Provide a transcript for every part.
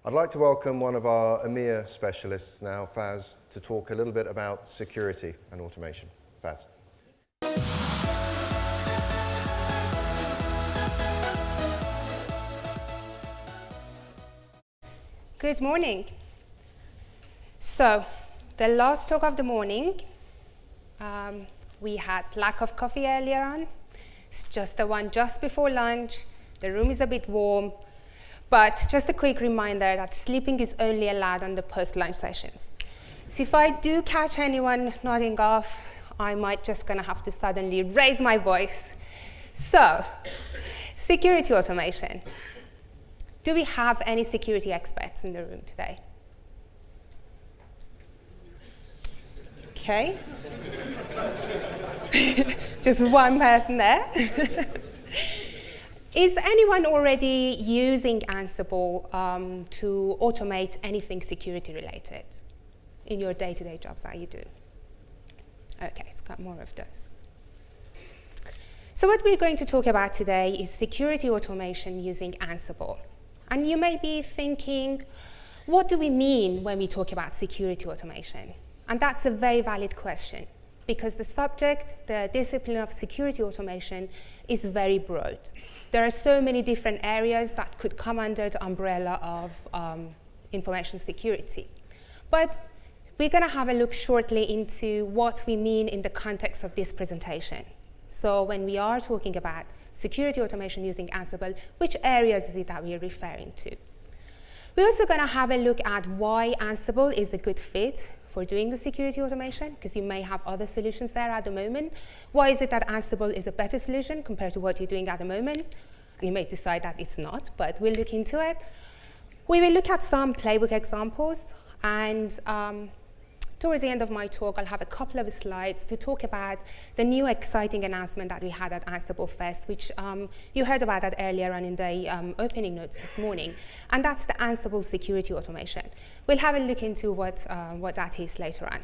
I'd like to welcome one of our EMEA specialists now, Faz, to talk a little bit about security and automation. Faz. Good morning. So, the last talk of the morning, we had lack of coffee earlier on. It's just the one just before lunch. The room is a bit warm. But just a quick reminder that sleeping is only allowed on the post-lunch sessions. So if I do catch anyone nodding off, I might just gonna have to suddenly raise my voice. So, security automation. Do we have any security experts in the room today? Okay. Just one person there. Is anyone already using Ansible to automate anything security related in your day-to-day jobs that you do? Okay, so got more of those. So what we're going to talk about today is security automation using Ansible. And you may be thinking, what do we mean when we talk about security automation? And that's a very valid question, because the subject, the discipline of security automation, is very broad. There are so many different areas that could come under the umbrella of information security. But we're going to have a look shortly into what we mean in the context of this presentation. So when we are talking about security automation using Ansible, which areas is it that we are referring to? We're also going to have a look at why Ansible is a good fit for doing the security automation, because you may have other solutions there at the moment. Why is it that Ansible is a better solution compared to what you're doing at the moment? And you may decide that it's not, but we'll look into it. We will look at some playbook examples, and towards the end of my talk, I'll have a couple of slides to talk about the new exciting announcement that we had at Ansible Fest, which you heard about that earlier on in the opening notes this morning, and that's the Ansible security automation. We'll have a look into what that is later on.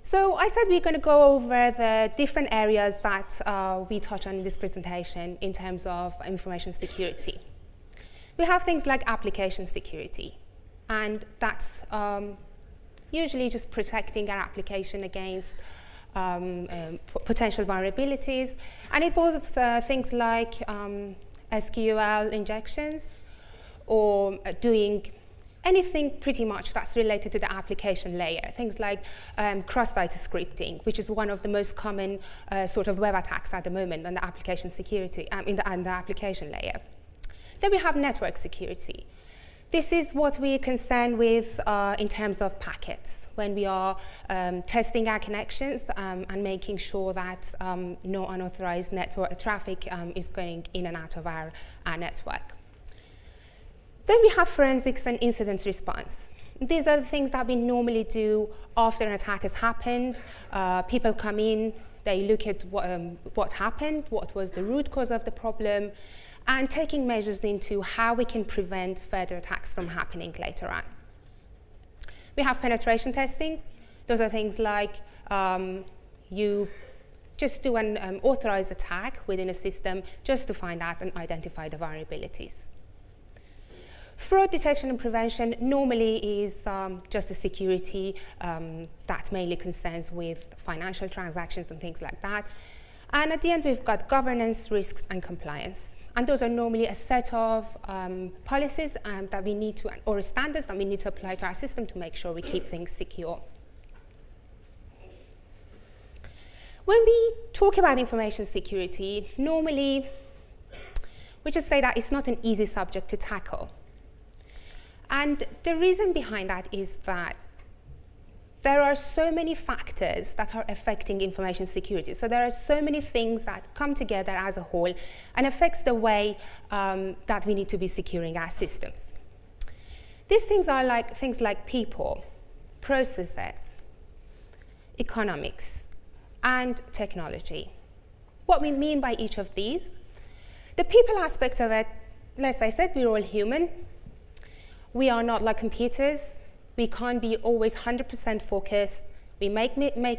So I said we're going to go over the different areas that we touch on in this presentation in terms of information security. We have things like application security. And that's usually just protecting our application against potential vulnerabilities. And it involves things like SQL injections, or doing anything pretty much that's related to the application layer. Things like cross-site scripting, which is one of the most common sort of web attacks at the moment on the application security, on the application layer. Then we have network security. This is what we're concerned with in terms of packets, when we are testing our connections and making sure that no unauthorized network traffic is going in and out of our network. Then we have forensics and incident response. These are the things that we normally do after an attack has happened. People come in, they look at what happened, what was the root cause of the problem, and taking measures into how we can prevent further attacks from happening later on. We have penetration testings. Those are things like you just do an authorized attack within a system just to find out and identify the vulnerabilities. Fraud detection and prevention normally is just a security that mainly concerns with financial transactions and things like that. And at the end, we've got governance, risks, and compliance. And those are normally a set of policies that we need to, or standards that we need to apply to our system to make sure we keep things secure. When we talk about information security, normally we just say that it's not an easy subject to tackle. And the reason behind that is that there are so many factors that are affecting information security. So there are so many things that come together as a whole and affects the way that we need to be securing our systems. These things are like things like people, processes, economics, and technology. What we mean by each of these, the people aspect of it, let's face it, we're all human. We are not like computers. We can't be always 100% focused. We make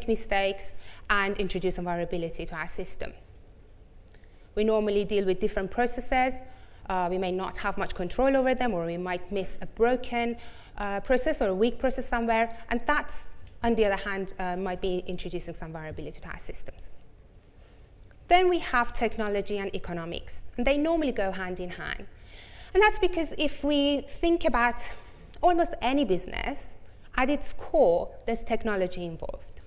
mistakes and introduce a vulnerability to our system. We normally deal with different processes, We may not have much control over them, or we might miss a broken process or a weak process somewhere, and that's, on the other hand, might be introducing some variability to our systems. Then we have technology and economics, and they normally go hand in hand. And that's because if we think about almost any business, at its core, there's technology involved.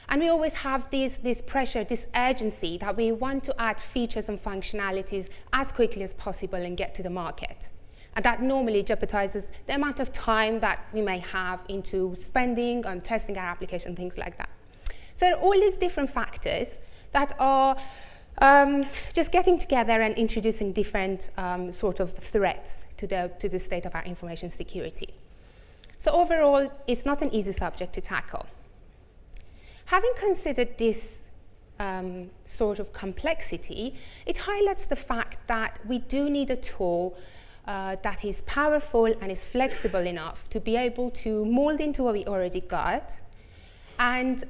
And we always have this pressure, this urgency that we want to add features and functionalities as quickly as possible and get to the market. And that normally jeopardizes the amount of time that we may have into spending on testing our application, things like that. So there are all these different factors that are just getting together and introducing different sort of threats to the state of our information security. So overall, it's not an easy subject to tackle. Having considered this sort of complexity, it highlights the fact that we do need a tool that is powerful and is flexible enough to be able to mold into what we already got and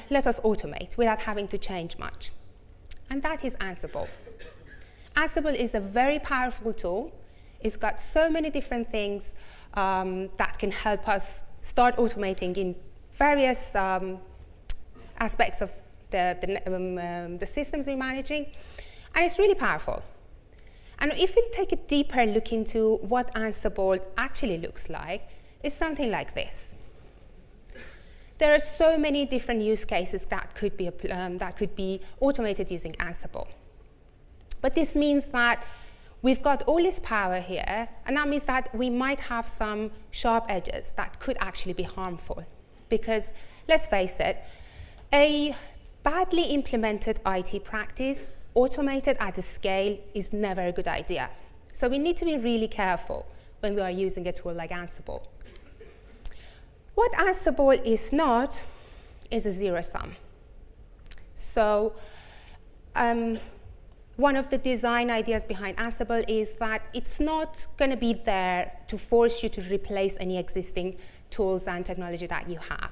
let us automate without having to change much. And that is Ansible. Ansible is a very powerful tool. It's got so many different things that can help us start automating in various aspects of the systems we're managing, and it's really powerful. And if we take a deeper look into what Ansible actually looks like, it's something like this. There are so many different use cases that could be automated using Ansible. But this means that we've got all this power here, and that means that we might have some sharp edges that could actually be harmful. Because, let's face it, a badly implemented IT practice, automated at a scale, is never a good idea. So we need to be really careful when we are using a tool like Ansible. What Ansible is not is a zero-sum. So one of the design ideas behind Ansible is that it's not going to be there to force you to replace any existing tools and technology that you have.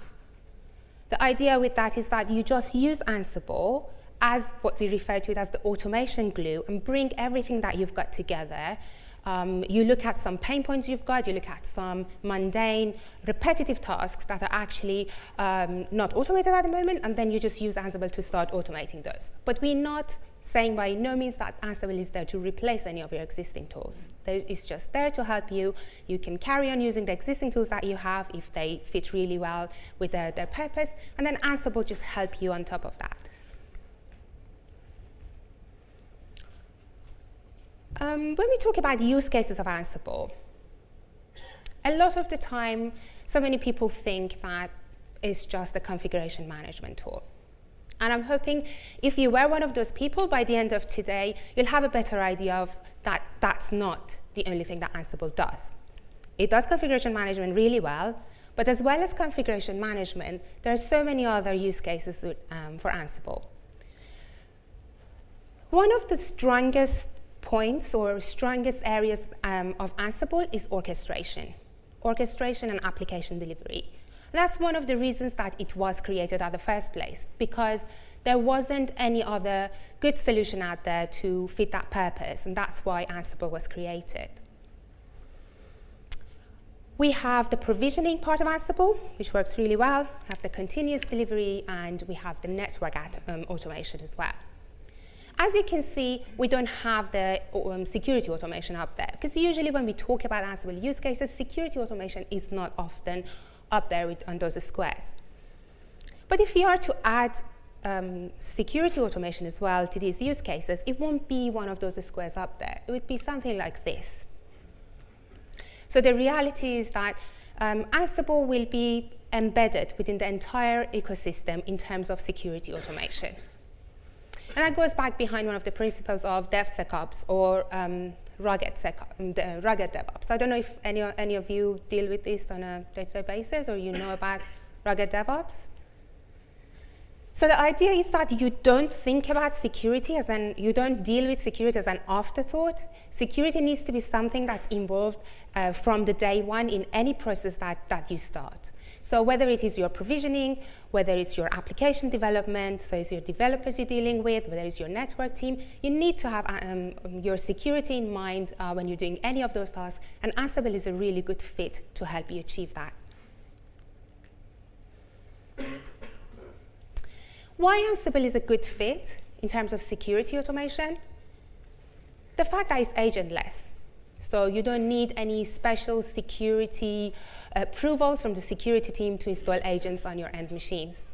The idea with that is that you just use Ansible as what we refer to as the automation glue and bring everything that you've got together. You look at some pain points you've got, you look at some mundane, repetitive tasks that are actually not automated at the moment, and then you just use Ansible to start automating those. But we're not saying by no means that Ansible is there to replace any of your existing tools. It's just there to help you. You can carry on using the existing tools that you have if they fit really well with their purpose, and then Ansible just help you on top of that. When we talk about use cases of Ansible, a lot of the time, so many people think that it's just a configuration management tool. And I'm hoping if you were one of those people, by the end of today, you'll have a better idea of that that's not the only thing that Ansible does. It does configuration management really well, but as well as configuration management, there are so many other use cases for Ansible. One of the strongest points or strongest areas of Ansible is orchestration and application delivery. That's one of the reasons that it was created at the first place, because there wasn't any other good solution out there to fit that purpose, and that's why Ansible was created. We have the provisioning part of Ansible, which works really well. We have the continuous delivery, and we have the network automation as well. As you can see, we don't have the security automation up there, because usually when we talk about Ansible use cases, security automation is not often up there on those squares. But if you are to add security automation as well to these use cases, it won't be one of those squares up there. It would be something like this. So the reality is that Ansible will be embedded within the entire ecosystem in terms of security automation. And that goes back behind one of the principles of DevSecOps or rugged DevOps. I don't know if any of you deal with this on a day-to-day basis, or you know about rugged DevOps. So the idea is that you don't think about security you don't deal with security as an afterthought. Security needs to be something that's involved from the day one in any process that you start. So whether it is your provisioning, whether it's your application development, so it's your developers you're dealing with, whether it's your network team, you need to have your security in mind when you're doing any of those tasks, and Ansible is a really good fit to help you achieve that. Why Ansible is a good fit in terms of security automation? The fact that it's agentless. So you don't need any special security approvals from the security team to install agents on your end machines.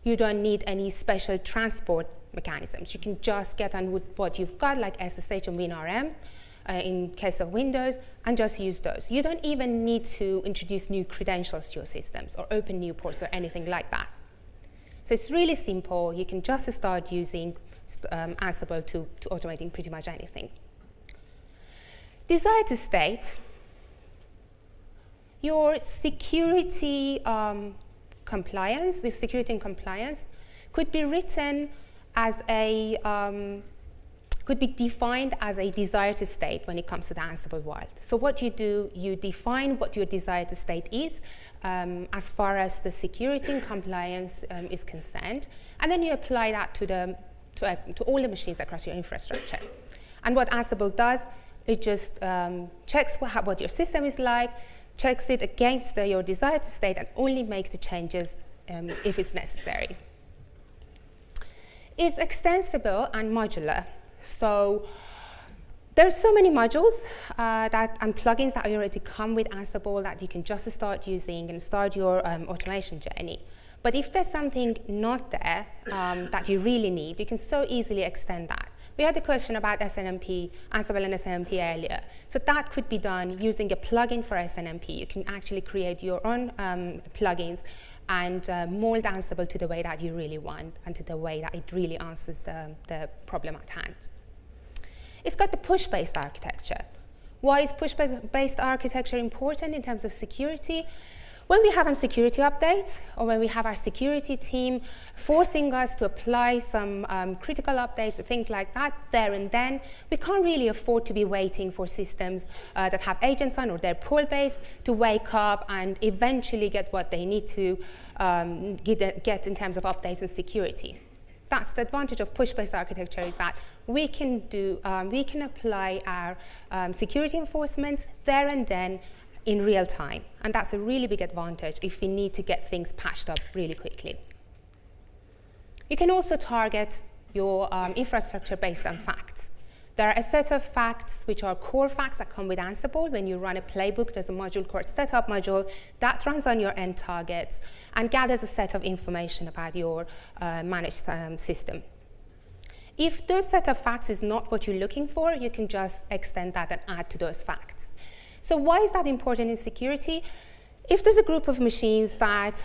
You don't need any special transport mechanisms. You can just get on with what you've got, like SSH and WinRM in case of Windows, and just use those. You don't even need to introduce new credentials to your systems or open new ports or anything like that. So it's really simple. You can just start using Ansible to automating pretty much anything. Desired state, your security compliance, the security and compliance could be written as a, could be defined as a desired state when it comes to the Ansible world. So what you do, you define what your desired state is as far as the security and compliance is concerned, and then you apply that to all the machines across your infrastructure. And what Ansible does, it just checks what your system is like, checks it against your desired state, and only makes the changes if it's necessary. It's extensible and modular. So there's so many modules and plugins that already come with Ansible that you can just start using and start your automation journey. But if there's something not there that you really need, you can so easily extend that. We had a question about SNMP, Ansible and SNMP earlier. So that could be done using a plugin for SNMP. You can actually create your own plugins and mold Ansible to the way that you really want and to the way that it really answers the problem at hand. It's got the push-based architecture. Why is push-based architecture important in terms of security? When we have a security update, or when we have our security team forcing us to apply some critical updates or things like that there and then, we can't really afford to be waiting for systems that have agents on or they're pull-based to wake up and eventually get what they need to get in terms of updates and security. That's the advantage of push-based architecture, is that we can apply our security enforcement there and then in real time. And that's a really big advantage if we need to get things patched up really quickly. You can also target your infrastructure based on facts. There are a set of facts which are core facts that come with Ansible. When you run a playbook, there's a module called setup module that runs on your end targets and gathers a set of information about your managed system. If those set of facts is not what you're looking for, you can just extend that and add to those facts. So why is that important in security? If there's a group of machines that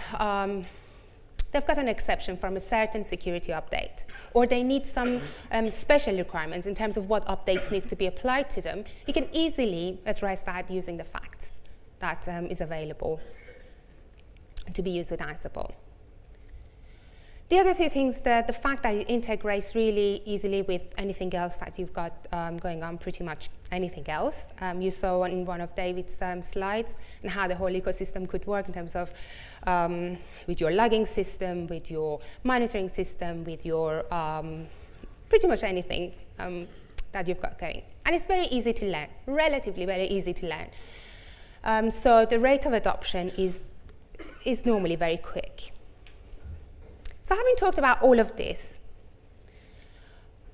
they've got an exception from a certain security update, or they need some special requirements in terms of what updates needs to be applied to them, you can easily address that using the facts that is available to be used with Ansible. The other two things, the fact that it integrates really easily with anything else that you've got going on, pretty much anything else. You saw in one of David's slides and how the whole ecosystem could work in terms of with your logging system, with your monitoring system, with your pretty much anything that you've got going. And it's very easy to learn, relatively very easy to learn. So the rate of adoption is normally very quick. So having talked about all of this,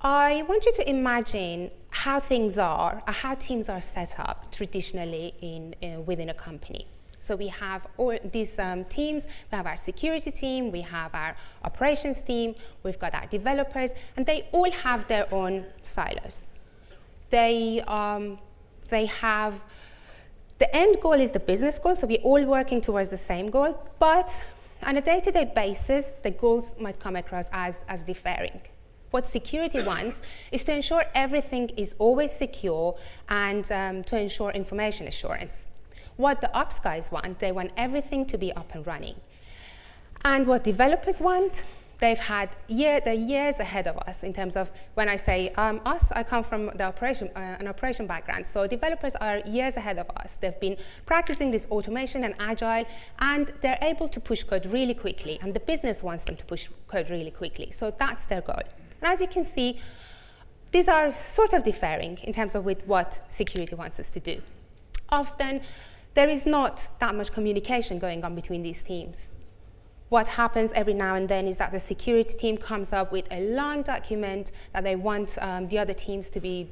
I want you to imagine how things are, or how teams are set up traditionally within a company. So we have all these teams. We have our security team, we have our operations team, we've got our developers, and they all have their own silos. They have, the end goal is the business goal, so we're all working towards the same goal, but on a day-to-day basis, the goals might come across as differing. What security wants is to ensure everything is always secure and to ensure information assurance. What the ops guys want, they want everything to be up and running. And what developers want, they've had they're years ahead of us in terms of, when I say us, I come from the an operation background. So developers are years ahead of us. They've been practicing this automation and agile, and they're able to push code really quickly, and the business wants them to push code really quickly. So that's their goal. And as you can see, these are sort of differing in terms of with what security wants us to do. Often, there is not that much communication going on between these teams. What happens every now and then is that the security team comes up with a long document that they want the other teams to be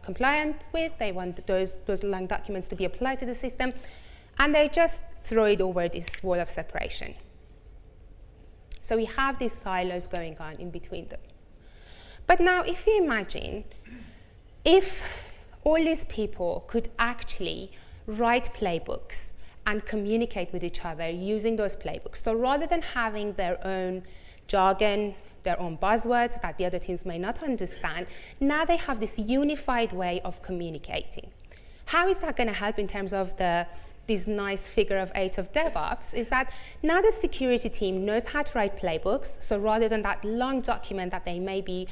compliant with. They want those long documents to be applied to the system, and they just throw it over this wall of separation. So we have these silos going on in between them. But now, if you imagine, if all these people could actually write playbooks and communicate with each other using those playbooks. So rather than having their own jargon, their own buzzwords that the other teams may not understand, now they have this unified way of communicating. How is that going to help in terms of this nice figure of 8 of DevOps? Is that now the security team knows how to write playbooks, so rather than that long document that they may be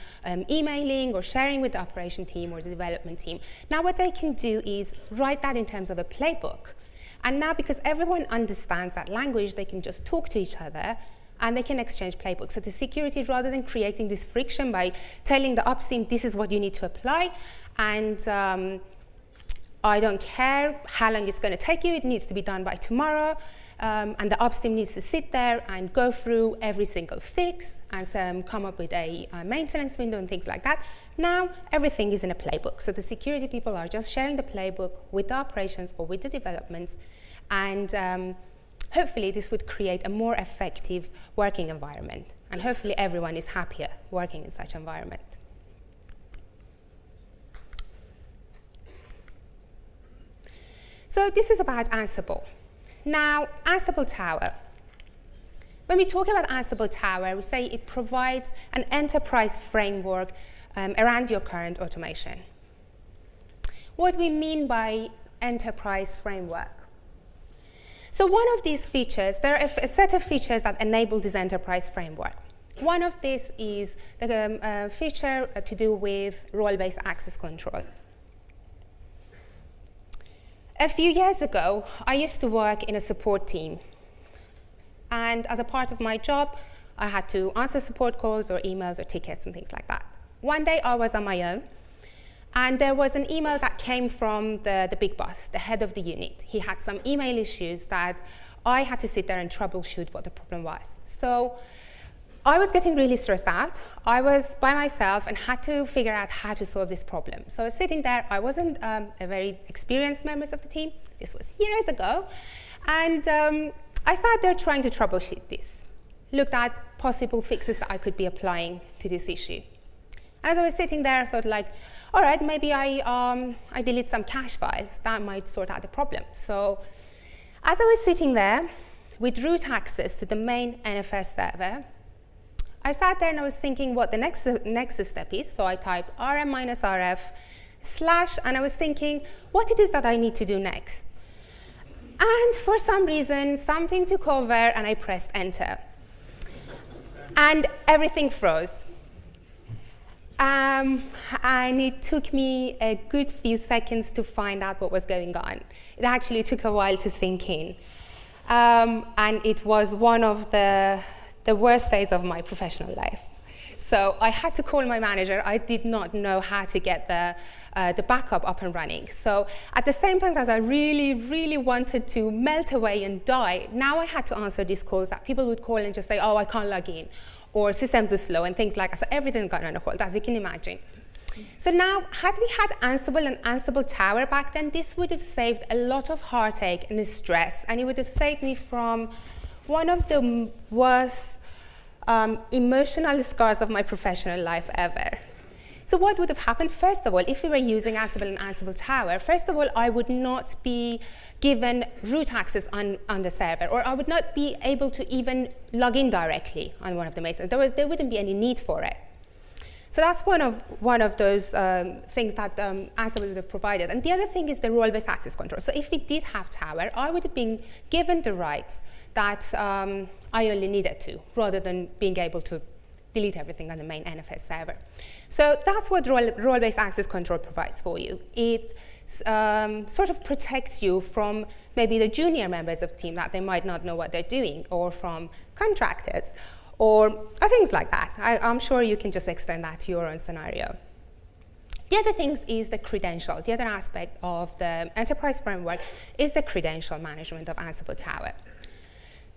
emailing or sharing with the operation team or the development team, now what they can do is write that in terms of a playbook. And now, because everyone understands that language, they can just talk to each other and they can exchange playbooks. So the security, rather than creating this friction by telling the ops team, this is what you need to apply, and I don't care how long it's going to take you, it needs to be done by tomorrow, and the ops team needs to sit there and go through every single fix and come up with a maintenance window and things like that. Now, everything is in a playbook. So the security people are just sharing the playbook with the operations or with the development, and hopefully this would create a more effective working environment, and hopefully everyone is happier working in such an environment. So this is about Ansible. Now, Ansible Tower. When we talk about Ansible Tower, we say it provides an enterprise framework around your current automation. What we mean by enterprise framework. So one of these features, there are a set of features that enable this enterprise framework. One of these is the feature to do with role-based access control. A few years ago, I used to work in a support team. And as a part of my job, I had to answer support calls or emails or tickets and things like that. One day I was on my own, and there was an email that came from the big boss, the head of the unit. He had some email issues that I had to sit there and troubleshoot what the problem was. So I was getting really stressed out. I was by myself and had to figure out how to solve this problem. So I was sitting there. I wasn't a very experienced member of the team. This was years ago. And I sat there trying to troubleshoot this, looked at possible fixes that I could be applying to this issue. As I was sitting there, I thought, like, all right, maybe I delete some cache files. That might sort out the problem. So as I was sitting there with root access to the main NFS server, I sat there and I was thinking what the next step is. So I typed rm-rf / and I was thinking what it is that I need to do next. And for some reason, something took over and I pressed enter. And everything froze. And it took me a good few seconds to find out what was going on. It actually took a while to sink in. And it was one of the worst days of my professional life. So I had to call my manager. I did not know how to get the backup up and running. So at the same time as I really, really wanted to melt away and die, now I had to answer these calls that people would call and just say, oh, I can't log in, or systems are slow, and things like that. So everything got on a hold, as you can imagine. So now, had we had Ansible and Ansible Tower back then, this would have saved a lot of heartache and stress, and it would have saved me from one of the worst emotional scars of my professional life ever. So what would have happened? First of all, if we were using Ansible and Ansible Tower, first of all, I would not be given root access on the server, or I would not be able to even log in directly on one of the masons. There wouldn't be any need for it. So that's one of those things that Ansible would have provided. And the other thing is the role-based access control. So if we did have Tower, I would have been given the rights that I only needed to, rather than being able to delete everything on the main NFS server. So that's what role-based access control provides for you. It sort of protects you from maybe the junior members of the team that they might not know what they're doing, or from contractors, or things like that. I'm sure you can just extend that to your own scenario. The other thing is the credential. The other aspect of the enterprise framework is the credential management of Ansible Tower.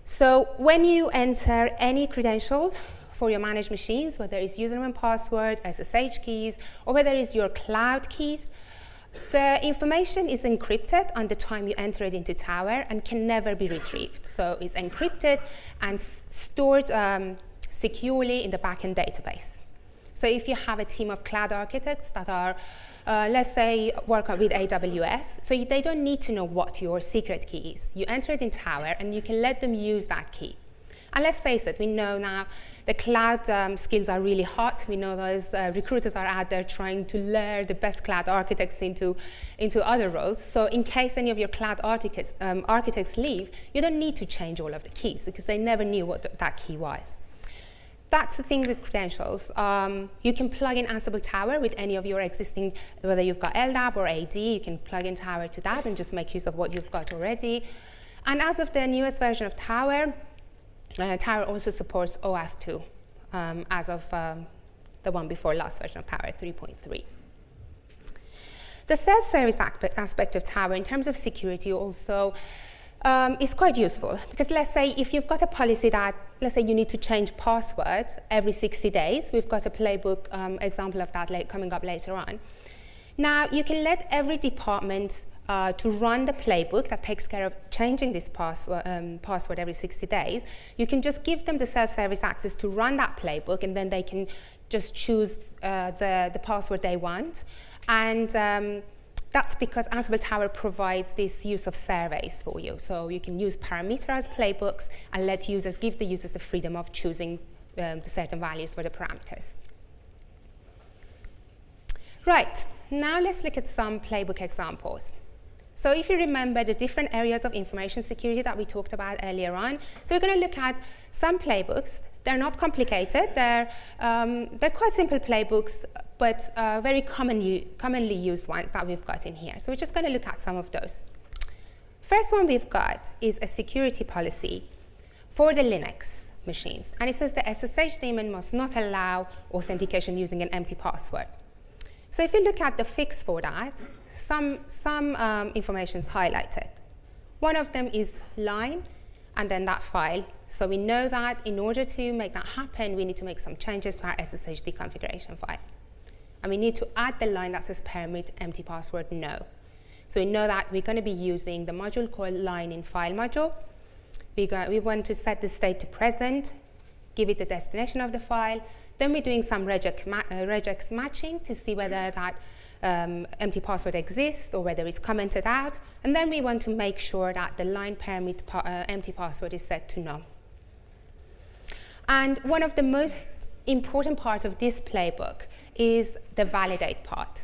So when you enter any credential for your managed machines, whether it's username and password, SSH keys, or whether it's your cloud keys, the information is encrypted on the time you enter it into Tower and can never be retrieved. So it's encrypted and stored securely in the backend database. So if you have a team of cloud architects that are, let's say, work with AWS, so they don't need to know what your secret key is. You enter it in Tower and you can let them use that key. And let's face it, we know now the cloud skills are really hot. We know those recruiters are out there trying to lure the best cloud architects into other roles. So in case any of your cloud architects leave, you don't need to change all of the keys, because they never knew what that key was. That's the thing with credentials. You can plug in Ansible Tower with any of your existing, whether you've got LDAP or AD, you can plug in Tower to that and just make use of what you've got already. And as of the newest version of Tower, Tower also supports OAuth 2 as of the one before last version of Tower 3.3. The self-service aspect of Tower in terms of security also is quite useful, because let's say if you've got a policy that, let's say you need to change password every 60 days, we've got a playbook example of that coming up later on. Now you can let every department to run the playbook that takes care of changing this password every 60 days. You can just give them the self-service access to run that playbook, and then they can just choose the password they want. And that's because Ansible Tower provides this use of surveys for you. So you can use parameterized playbooks and give the users the freedom of choosing the certain values for the parameters. Right, now let's look at some playbook examples. So if you remember the different areas of information security that we talked about earlier on, so we're going to look at some playbooks. They're not complicated. They're quite simple playbooks, but very commonly used ones that we've got in here. So we're just going to look at some of those. First one we've got is a security policy for the Linux machines. And it says the SSH daemon must not allow authentication using an empty password. So if you look at the fix for that, some information is highlighted. One of them is line and then that file. So we know that in order to make that happen, we need to make some changes to our SSHD configuration file. And we need to add the line that says permit empty password no. So we know that we're going to be using the module called line in file module. We want to set the state to present, give it the destination of the file. Then we're doing some regex matching to see whether that empty password exists or whether it's commented out. And then we want to make sure that the line permit empty password is set to no. And one of the most important part of this playbook is the validate part.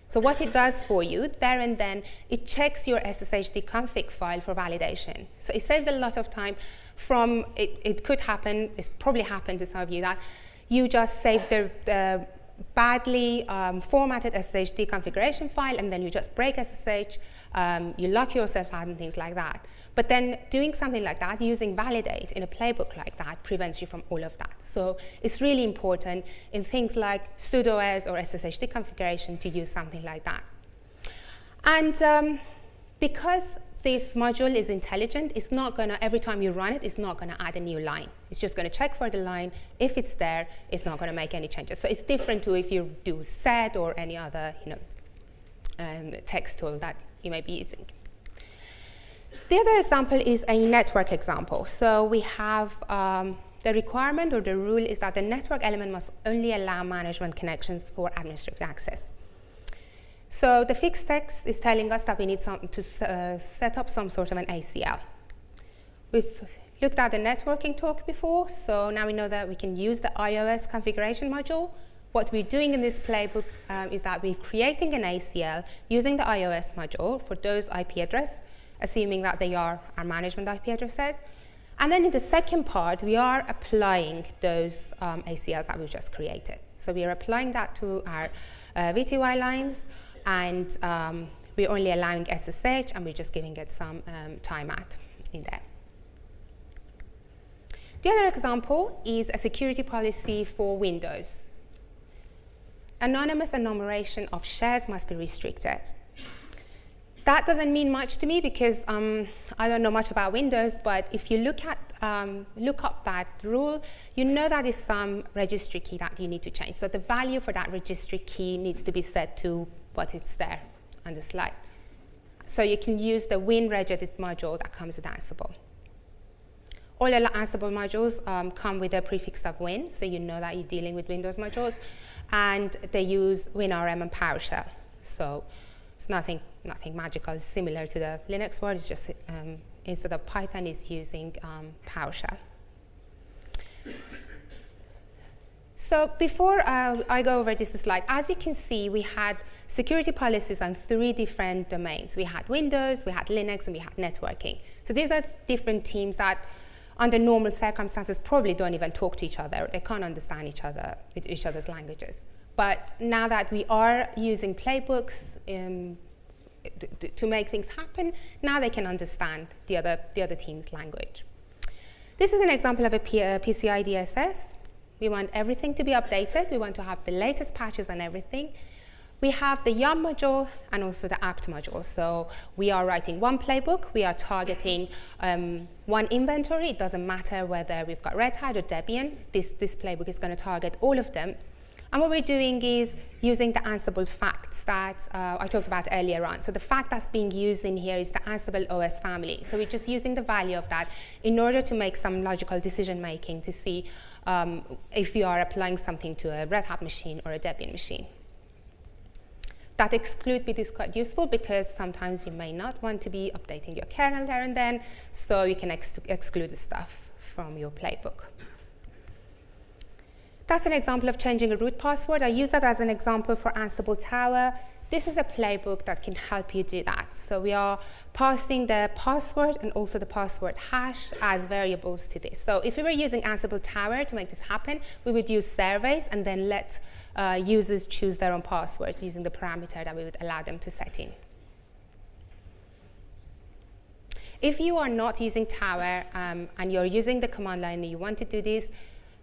So what it does for you, there and then, it checks your SSHD config file for validation. So it saves a lot of time from, it could happen, it's probably happened to some of you, that you just save the badly formatted SSHD configuration file, and then you just break SSH, you lock yourself out and things like that. But then doing something like that, using validate in a playbook like that, prevents you from all of that. So it's really important in things like sudoers or SSHD configuration to use something like that. And because this module is intelligent, it's not going to, every time you run it, it's not going to add a new line. It's just going to check for the line. If it's there, it's not going to make any changes. So it's different to if you do sed or any other text tool that you may be using. The other example is a network example. So we have the requirement or the rule is that the network element must only allow management connections for administrative access. So the fixed text is telling us that we need to set up some sort of an ACL. We've looked at the networking talk before, so now we know that we can use the iOS configuration module What we're doing in this playbook is that we're creating an ACL using the iOS module for those IP addresses, assuming that they are our management IP addresses. And then in the second part, we are applying those ACLs that we've just created. So we are applying that to our VTY lines, and we're only allowing SSH, and we're just giving it some timeout in there. The other example is a security policy for Windows. Anonymous enumeration of shares must be restricted. That doesn't mean much to me because I don't know much about Windows, but if you look up that rule, you know that is some registry key that you need to change. So the value for that registry key needs to be set to what is there on the slide. So you can use the WinRegEdit module that comes with Ansible. All the Ansible modules come with a prefix of Win, so you know that you're dealing with Windows modules, and they use WinRM and PowerShell. So it's nothing magical, similar to the Linux world. It's just instead of Python, it's using PowerShell. So before I go over this slide, as you can see, we had security policies on 3 different domains. We had Windows, we had Linux, and we had networking. So these are different teams that, under normal circumstances, probably don't even talk to each other. They can't understand each other's languages. But now that we are using playbooks to make things happen, now they can understand the other team's language. This is an example of a PCI DSS. We want everything to be updated. We want to have the latest patches on everything. We have the YUM module and also the apt module. So we are writing one playbook. We are targeting one inventory. It doesn't matter whether we've got Red Hat or Debian. This playbook is going to target all of them. And what we're doing is using the Ansible facts that I talked about earlier on. So the fact that's being used in here is the Ansible OS family. So we're just using the value of that in order to make some logical decision making to see if you are applying something to a Red Hat machine or a Debian machine. That exclude bit is quite useful because sometimes you may not want to be updating your kernel there and then, so you can exclude the stuff from your playbook. That's an example of changing a root password. I use that as an example for Ansible Tower. This is a playbook that can help you do that. So we are passing the password and also the password hash as variables to this. So if we were using Ansible Tower to make this happen, we would use surveys and then let users choose their own passwords using the parameter that we would allow them to set in. If you are not using Tower and you're using the command line and you want to do this,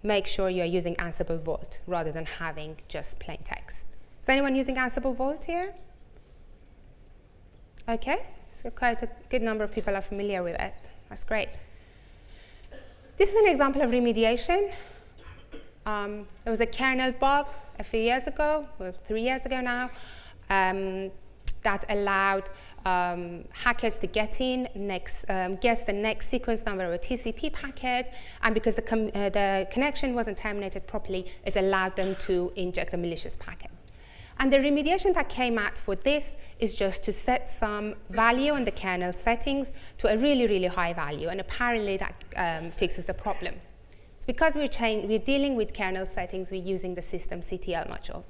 make sure you're using Ansible Vault rather than having just plain text. Is anyone using Ansible Vault here? Okay, so quite a good number of people are familiar with it. That's great. This is an example of remediation. There was a kernel bug a few years ago, well, 3 years ago now, that allowed hackers to get in, guess the next sequence number of a TCP packet, and because the connection wasn't terminated properly, it allowed them to inject a malicious packet. And the remediation that came out for this is just to set some value on the kernel settings to a really, really high value, and apparently that fixes the problem. It's because we're dealing with kernel settings, we're using the systemctl module.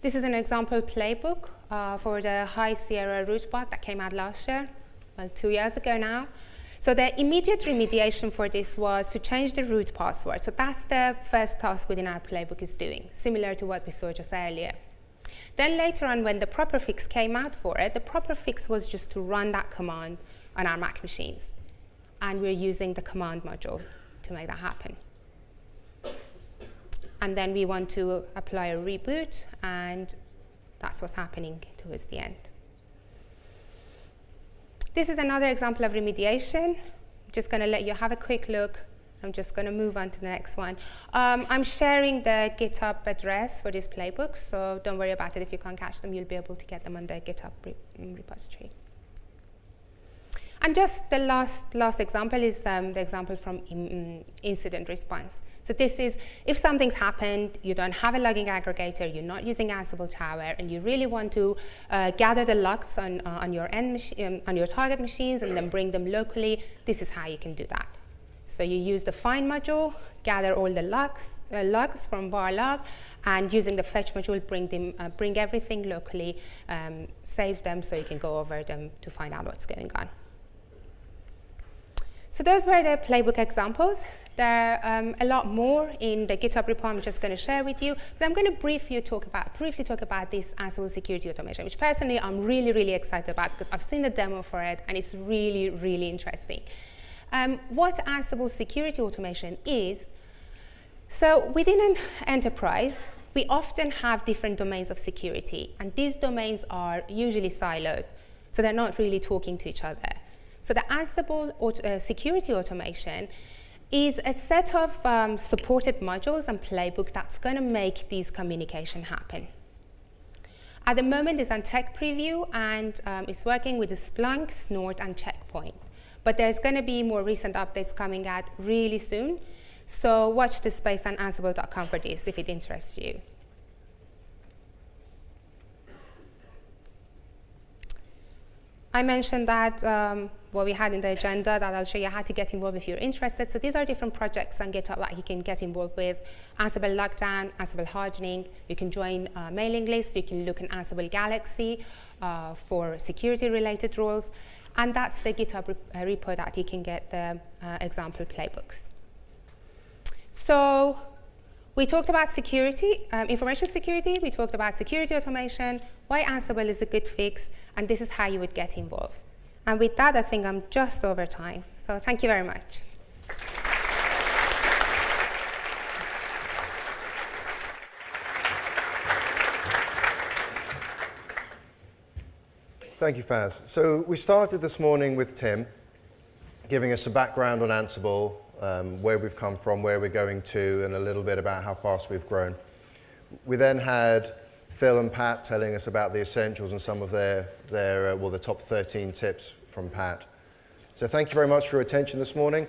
This is an example playbook for the High Sierra root bug that came out last year, well, 2 years ago now. So the immediate remediation for this was to change the root password. So that's the first task within our playbook is doing, similar to what we saw just earlier. Then later on, when the proper fix came out for it, the proper fix was just to run that command on our Mac machines. And we're using the command module to make that happen. And then we want to apply a reboot, and that's what's happening towards the end. This is another example of remediation. I'm just going to let you have a quick look. I'm just going to move on to the next one. I'm sharing the GitHub address for this playbook, so don't worry about it. If you can't catch them, you'll be able to get them on the GitHub repository. And just the last example is the example from incident response. So this is, if something's happened, you don't have a logging aggregator, you're not using Ansible Tower, and you really want to gather the logs on your target machines and then bring them locally, this is how you can do that. So you use the find module, gather all the logs from var log, and using the fetch module, bring everything locally, save them so you can go over them to find out what's going on. So those were the playbook examples. There are a lot more in the GitHub repo I'm just going to share with you, but I'm going to briefly talk about this Ansible security automation, which personally I'm really, really excited about because I've seen the demo for it and it's really, really interesting. What Ansible security automation is, so within an enterprise, we often have different domains of security, and these domains are usually siloed, so they're not really talking to each other. So the Ansible security automation is a set of supported modules and playbook that's going to make these communication happen. At the moment, it's on tech preview, and it's working with the Splunk, Snort, and Checkpoint. But there's going to be more recent updates coming out really soon. So watch this space on ansible.com for this if it interests you. I mentioned that what we had in the agenda, that I'll show you how to get involved if you're interested. So these are different projects on GitHub that you can get involved with. Ansible Lockdown, Ansible Hardening. You can join a mailing list. You can look in Ansible Galaxy for security-related roles. And that's the GitHub repo that you can get the example playbooks. So we talked about security, information security. We talked about security automation, why Ansible is a good fix, and this is how you would get involved. And with that, I think I'm just over time. So thank you very much. Thank you, Faz. So we started this morning with Tim, giving us a background on Ansible, where we've come from, where we're going to, and a little bit about how fast we've grown. We then had Phil and Pat telling us about the essentials and some of the top 13 tips from Pat. So thank you very much for your attention this morning.